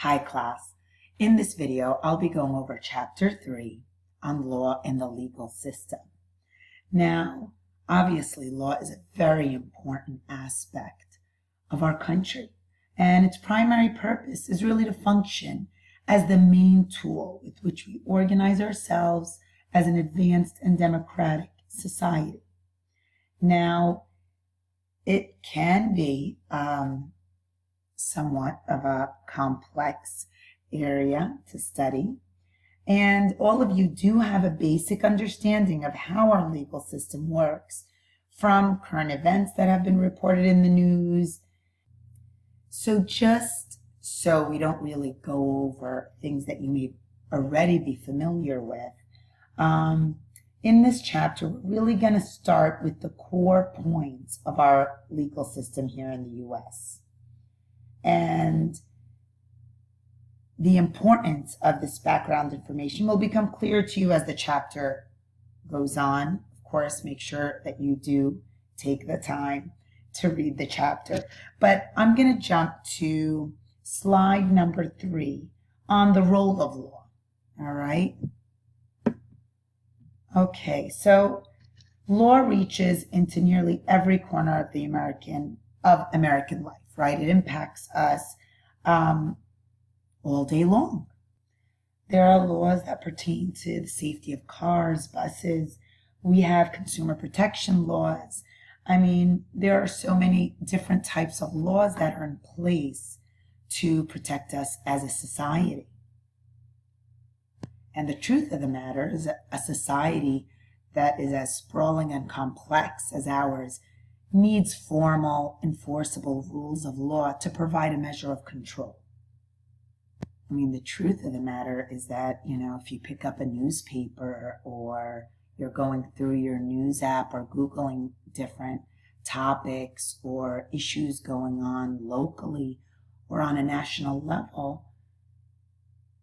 Hi class. In this video, I'll be going over Chapter 3 on law and the legal system. Now, obviously, law is a very important aspect of our country, and its primary purpose is really to function as the main tool with which we organize ourselves as an advanced and democratic society. Now, it can be somewhat of a complex area to study, and all of you do have a basic understanding of how our legal system works from current events that have been reported in the news. So just so we don't really go over things that you may already be familiar with, in this chapter, we're really going to start with the core points of our legal system here in the U.S. And the importance of this background information will become clear to you as the chapter goes on. Of course, make sure that you do take the time to read the chapter. But I'm going to jump to slide number 3 on the role of law. All right? Okay, so law reaches into nearly every corner of the American life, right? It impacts us all day long. There are laws that pertain to the safety of cars, buses. We have consumer protection laws. I mean, there are so many different types of laws that are in place to protect us as a society. And the truth of the matter is that a society that is as sprawling and complex as ours needs formal, enforceable rules of law to provide a measure of control. I mean, the truth of the matter is that, if you pick up a newspaper or you're going through your news app or Googling different topics or issues going on locally or on a national level,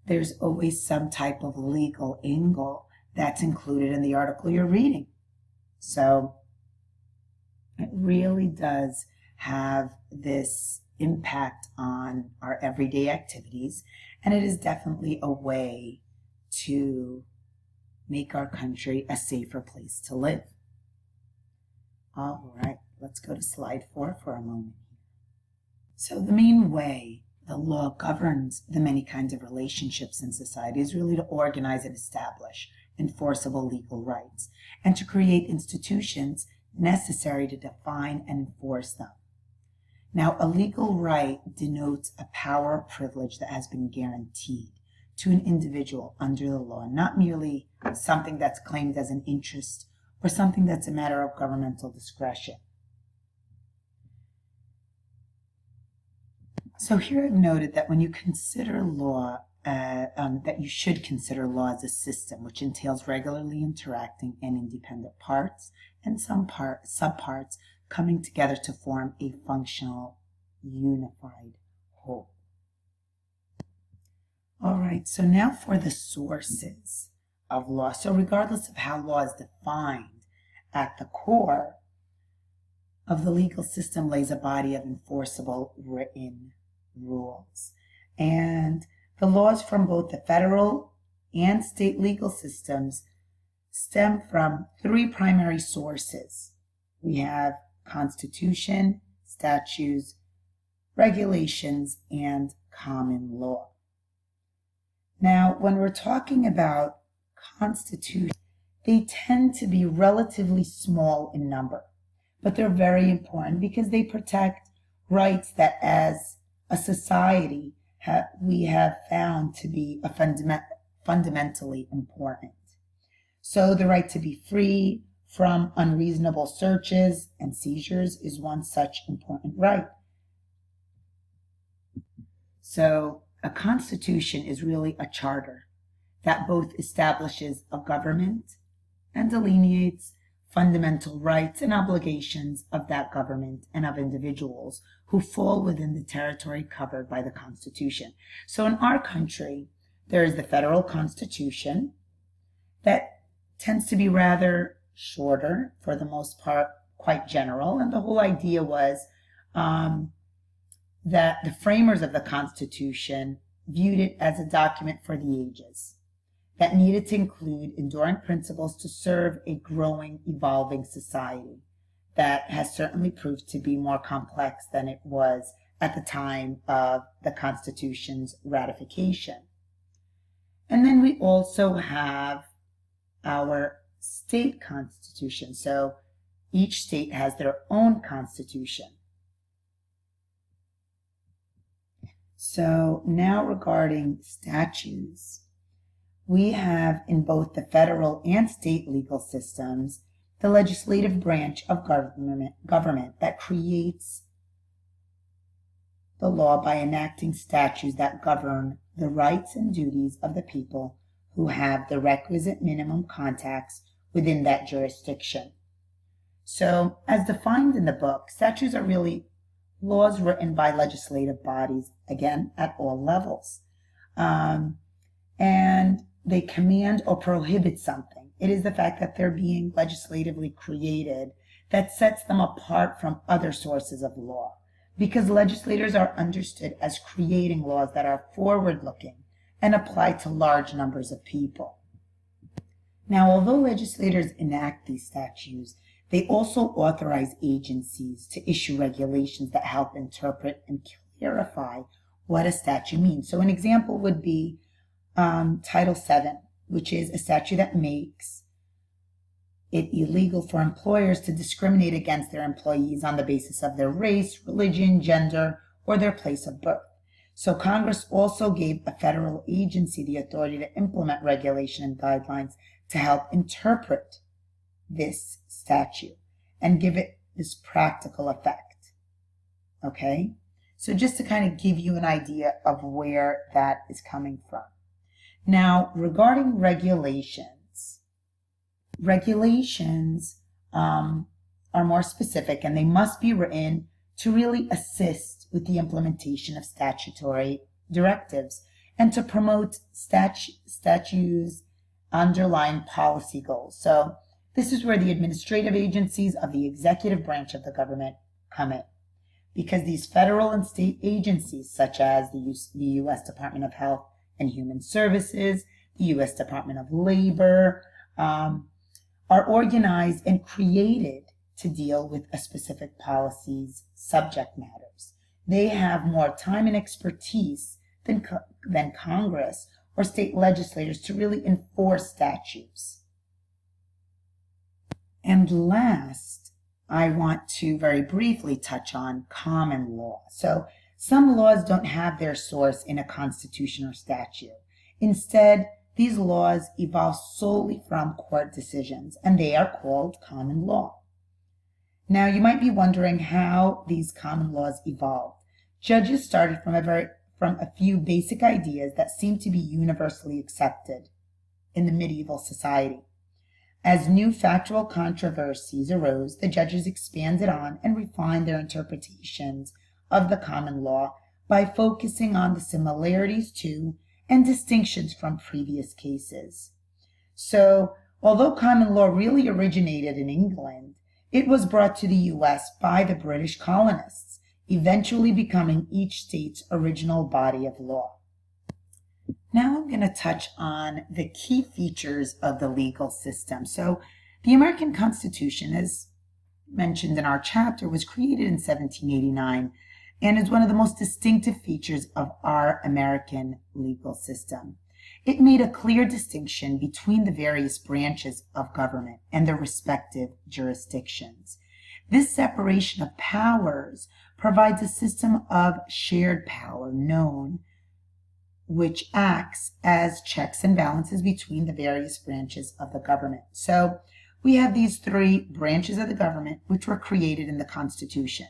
there's always some type of legal angle that's included in the article you're reading. So it really does have this impact on our everyday activities, and it is definitely a way to make our country a safer place to live. All right, let's go to slide 4 for a moment. So the main way the law governs the many kinds of relationships in society is really to organize and establish enforceable legal rights and to create institutions necessary to define and enforce them. Now, a legal right denotes a power or privilege that has been guaranteed to an individual under the law, not merely something that's claimed as an interest or something that's a matter of governmental discretion. So here I've noted that when you consider law, that you should consider law as a system which entails regularly interacting and independent parts and some subparts coming together to form a functional, unified whole. All right, so now for the sources of law. So regardless of how law is defined, at the core of the legal system lays a body of enforceable written rules. And the laws from both the federal and state legal systems stem from 3 primary sources. We have Constitution, statutes, regulations, and common law. Now, when we're talking about constitutions, they tend to be relatively small in number, but they're very important because they protect rights that as a society we have found to be fundamentally important. So the right to be free from unreasonable searches and seizures is one such important right. So a constitution is really a charter that both establishes a government and delineates fundamental rights and obligations of that government and of individuals who fall within the territory covered by the Constitution. So in our country, there is the federal Constitution that tends to be rather shorter, for the most part, quite general. And the whole idea was that the framers of the Constitution viewed it as a document for the ages that needed to include enduring principles to serve a growing, evolving society that has certainly proved to be more complex than it was at the time of the Constitution's ratification. And then we also have our state constitution. So each state has their own constitution. So now regarding statutes, we have in both the federal and state legal systems the legislative branch of government that creates the law by enacting statutes that govern the rights and duties of the people who have the requisite minimum contacts within that jurisdiction. So, as defined in the book, statutes are really laws written by legislative bodies, again, at all levels. And they command or prohibit something. It is the fact that they're being legislatively created that sets them apart from other sources of law, because legislators are understood as creating laws that are forward-looking and apply to large numbers of people. Now, although legislators enact these statutes, they also authorize agencies to issue regulations that help interpret and clarify what a statute means. So an example would be Title VII, which is a statute that makes it illegal for employers to discriminate against their employees on the basis of their race, religion, gender, or their place of birth. So Congress also gave a federal agency the authority to implement regulation and guidelines to help interpret this statute and give it this practical effect. Okay? So just to kind of give you an idea of where that is coming from. Now, regarding regulations are more specific, and they must be written to really assist with the implementation of statutory directives and to promote statutes' underlying policy goals. So this is where the administrative agencies of the executive branch of the government come in, because these federal and state agencies, such as the U.S. Department of Health and Human Services, the U.S. Department of Labor, are organized and created to deal with a specific policy's subject matters. They have more time and expertise than Congress or state legislators to really enforce statutes. And last, I want to very briefly touch on common law. So some laws don't have their source in a constitution or statute. Instead, these laws evolve solely from court decisions, and they are called common law. Now, you might be wondering how these common laws evolved. Judges started from a few basic ideas that seemed to be universally accepted in the medieval society. As new factual controversies arose, the judges expanded on and refined their interpretations of the common law by focusing on the similarities to and distinctions from previous cases. So, although common law really originated in England, it was brought to the U.S. by the British colonists, eventually becoming each state's original body of law. Now I'm going to touch on the key features of the legal system. So, the American Constitution, as mentioned in our chapter, was created in 1789 and is one of the most distinctive features of our American legal system. It made a clear distinction between the various branches of government and their respective jurisdictions. This separation of powers provides a system of shared power which acts as checks and balances between the various branches of the government. So we have these three branches of the government which were created in the Constitution,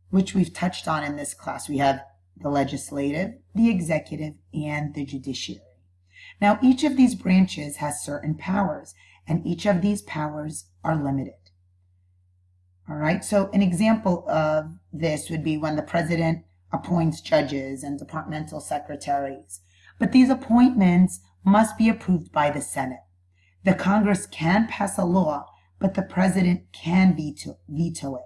which we've touched on in this class. We have the legislative, the executive, and the judiciary. Now, each of these branches has certain powers, and each of these powers are limited. All right, so an example of this would be when the president appoints judges and departmental secretaries. But these appointments must be approved by the Senate. The Congress can pass a law, but the president can veto it.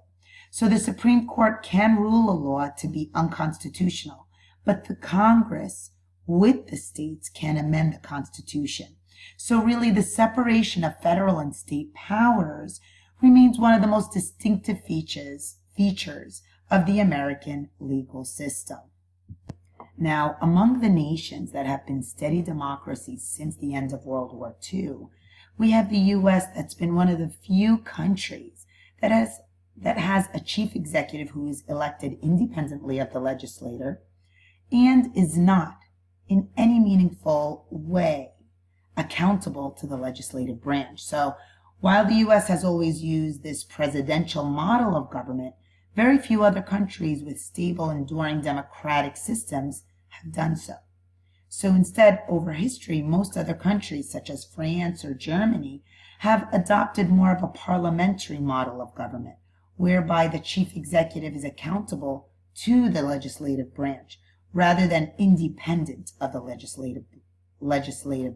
So the Supreme Court can rule a law to be unconstitutional, but the Congress with the states can amend the Constitution. So really the separation of federal and state powers remains one of the most distinctive features of the American legal system. Now, among the nations that have been steady democracies since the end of World War II, we have the U.S. that's been one of the few countries that has a chief executive who is elected independently of the legislature and is not in any meaningful way accountable to the legislative branch. So while the U.S. has always used this presidential model of government, very few other countries with stable, enduring democratic systems have done so. So instead, over history, most other countries, such as France or Germany, have adopted more of a parliamentary model of government, whereby the chief executive is accountable to the legislative branch, rather than independent of the legislative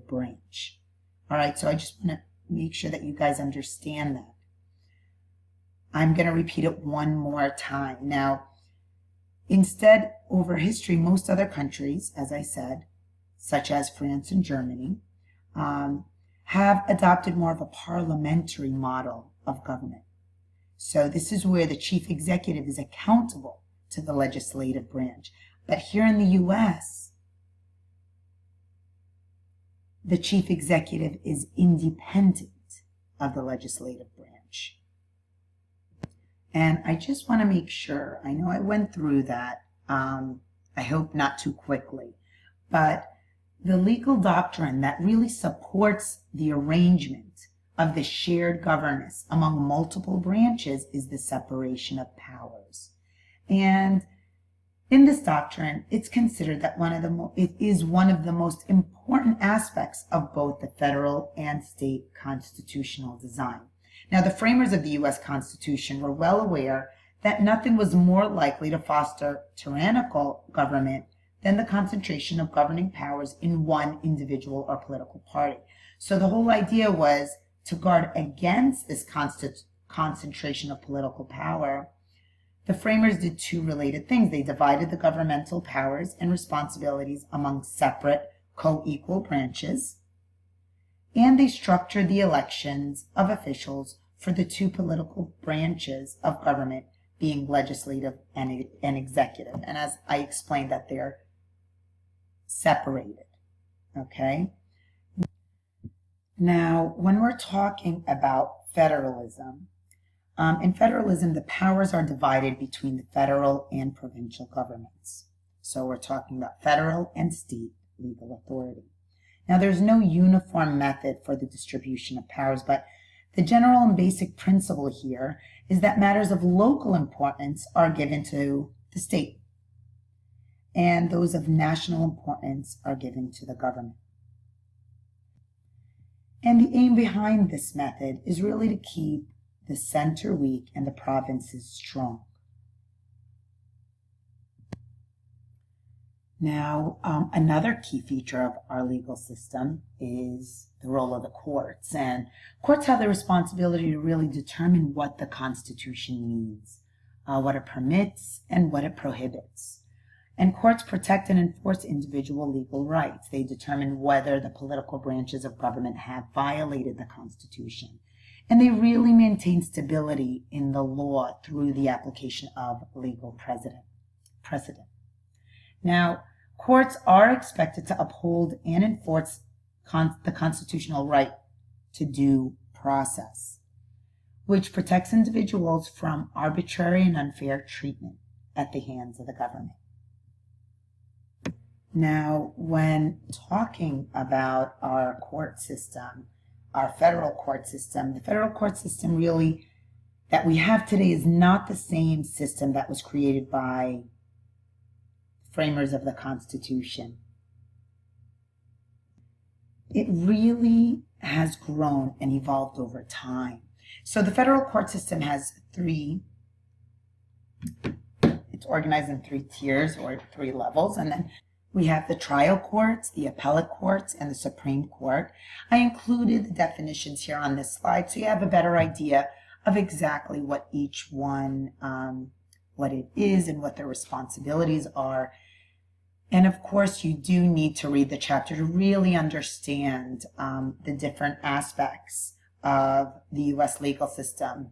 branch. All right, so I just want to make sure that you guys understand that. I'm going to repeat it one more time. Now, instead, over history, most other countries, as I said, such as France and Germany, have adopted more of a parliamentary model of government. So this is where the chief executive is accountable to the legislative branch. But here in the U.S., the chief executive is independent of the legislative branch. And I just want to make sure, I know I went through that, I hope not too quickly, but the legal doctrine that really supports the arrangement of the shared governance among multiple branches is the separation of powers. And in this doctrine, it's considered that it is one of the most important aspects of both the federal and state constitutional design. Now, the framers of the U.S. Constitution were well aware that nothing was more likely to foster tyrannical government than the concentration of governing powers in one individual or political party. So the whole idea was to guard against this concentration of political power. The framers did two related things. They divided the governmental powers and responsibilities among separate co-equal branches, and they structured the elections of officials for the two political branches of government, being legislative and executive. And as I explained, that they're separated. Okay? Now, when we're talking about federalism, in federalism, the powers are divided between the federal and provincial governments. So we're talking about federal and state legal authority. Now, there's no uniform method for the distribution of powers, but the general and basic principle here is that matters of local importance are given to the state, and those of national importance are given to the government. And the aim behind this method is really to keep the center weak and the provinces strong. Now, another key feature of our legal system is the role of the courts. And courts have the responsibility to really determine what the Constitution means, what it permits, and what it prohibits. And courts protect and enforce individual legal rights. They determine whether the political branches of government have violated the Constitution. And they really maintain stability in the law through the application of legal precedent. Now, courts are expected to uphold and enforce the constitutional right to due process, which protects individuals from arbitrary and unfair treatment at the hands of the government. Now, when talking about our court system, our federal court system, the federal court system really that we have today is not the same system that was created by framers of the Constitution. It really has grown and evolved over time. So the federal court system has it's organized in 3 tiers or 3 levels, and then we have the trial courts, the appellate courts, and the Supreme Court. I included the definitions here on this slide so you have a better idea of exactly what each one, what it is and what their responsibilities are. And of course, you do need to read the chapter to really understand the different aspects of the U.S. legal system.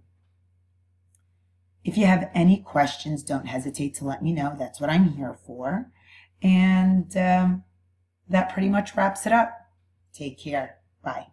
If you have any questions, don't hesitate to let me know. That's what I'm here for. And that pretty much wraps it up. Take care. Bye.